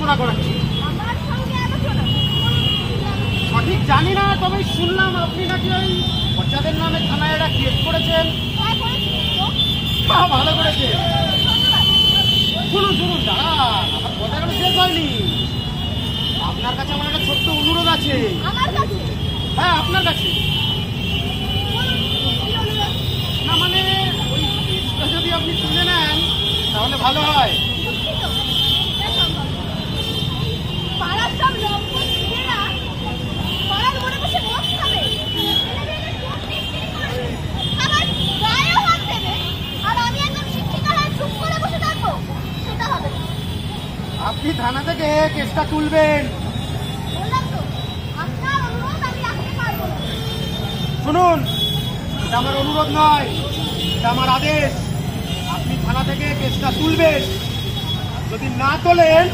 আলোচনা করাচ্ছি। সঠিক জানি না, তবে শুনলাম আপনি নাকি ওই বাচ্চাদের নামে থানায় একটা কেস করেছেন। ভালো করেছে। শুনুন শুনুন, দাঁড়া, আমার কথাগুলো শেষ হয়নি। আপনার কাছে আমার একটা ছোট্ট অনুরোধ আছে। হ্যাঁ, আপনার কাছে। না মানে ওই কেসটা যদি আপনি তুলে নেন তাহলে ভালো হয়। আপনি থানা থেকে কেসটা তুলবেন। শুনুন, এটা আমার অনুরোধ নয়, এটা আমার আদেশ। আপনি থানা থেকে কেসটা তুলবেন। যদি না তোলেন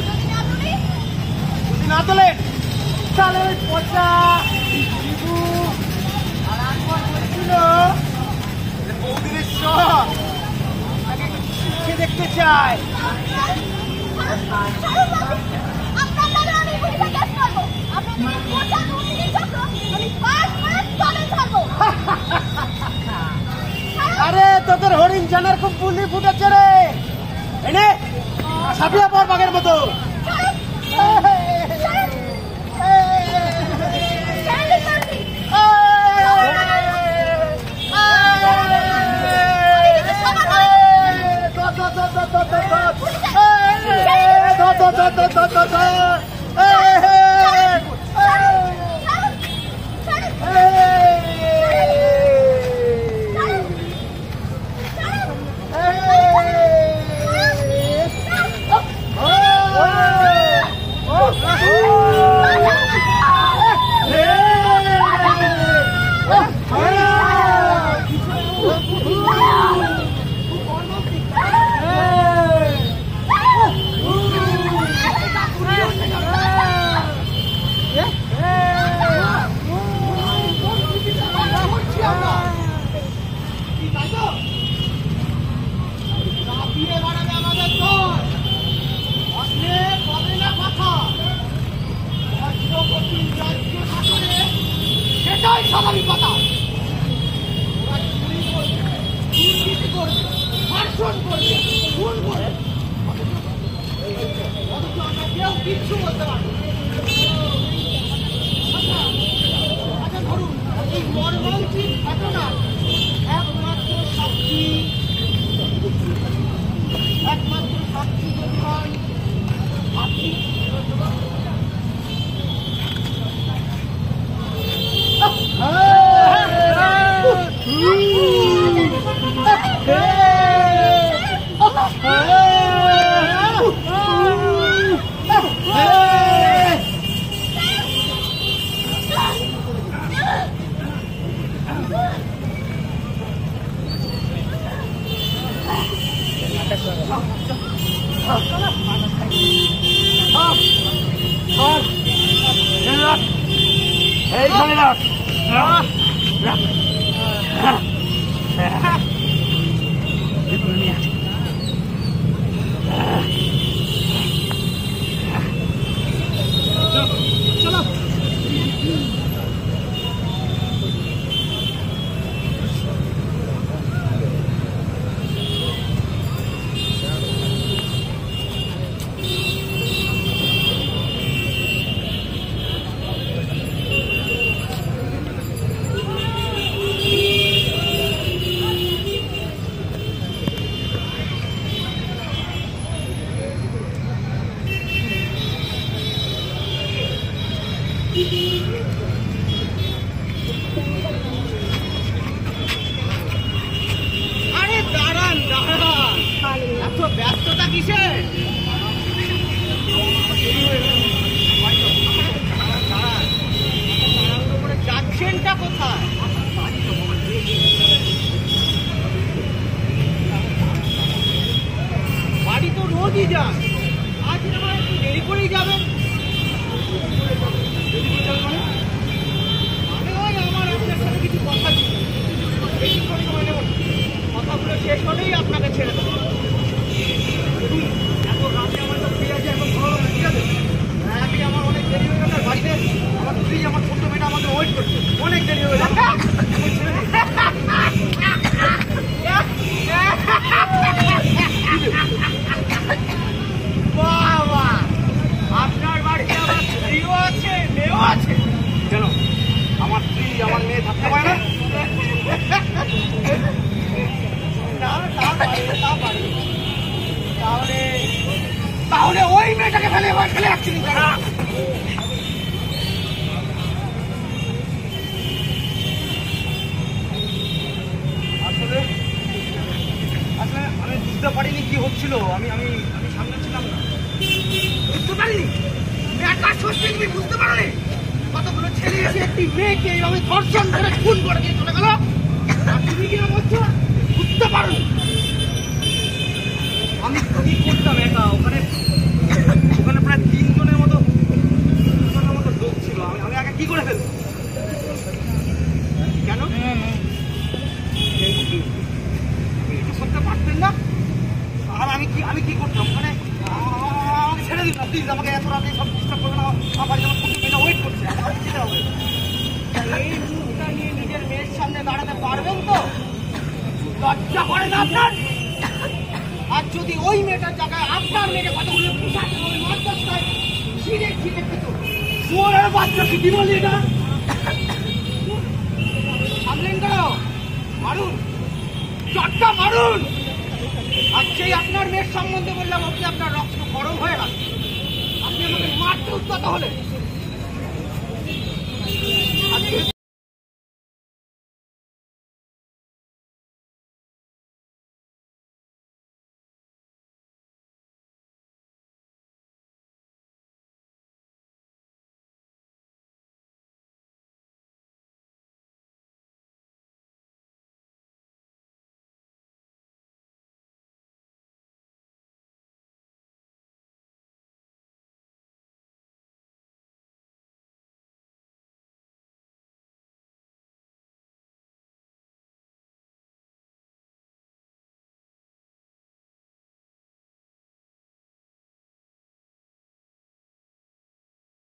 তাহলে ওই পচা শিবু আর একবার বলছিল বৌদিরেশ্বর তাকে শিখে দেখতে চায়। আরে তোদের হরিণ জানার খুব বুদ্ধি ফুটেছে রে, এনে সাপিয়া পর বাঘের মতো। সেটাই স্বাভাবিক কথা। ওরা চুরি করবে, দুর্নীতি করবে, ধর্ষণ করবে, খুন করবে, অথচ আমরা কেউ কিচ্ছু বলতে পারবো না। আচ্ছা ধরুন, এই মর্মান্তিক ঘটনার একমাত্র সাক্ষী যদি হয় আপনি। এইখানে রাখ। চলো ব্যস্ততা কিসে? যাচ্ছেনটা কোথায়? বাড়ি তো রোজই যান, আজ আমার একটু দেরি করেই যাবেন। কাজ হচ্ছে তুমি বুঝতে পারো নি? কতগুলো ছেলে এসে একটি মেয়েকে এইভাবে ধর্ষণ করে খুন করে দিয়ে চলে গেল, আর তুমি কি বলছো বুঝতে পারো নি? আমি কি করতাম একা? ওখানে ওখানে প্রায় তিনজনের মতো লোক ছিল। আমি আগে কি করে ফেলবো? কেন এটা করতে পারতেন না? আর আমি কি করতাম? মানে আমাকে ছেড়ে দিন না প্লিজ, আমাকে এত রাতে সব ডিস্টার্ব করবে না। আমার যেমন মেয়েটা ওয়েট করছে, আমাকে যেতে হবে। এই মুখটা নিয়ে নিজের মেয়ের সামনে দাঁড়াতে পারবেন তো? লজ্জা করে না আপনার? আর যদি ওই মেয়েটার জায়গায় আপনার মেয়েকে কতগুলো পোশাকে ওই মাদ্রাসায় ছিঁড়ে ছিঁড়ে পেত, শুয়োরের বাচ্চা কি বলি এটা? সামলেন কেন? মারুন, চটটা মারুন। আর সেই আপনার মেয়ের সম্বন্ধে বললাম, আপনি আপনার রক্ত গরম হয়ে গেল, আপনি আমাকে মারতে উদ্যত হলেন।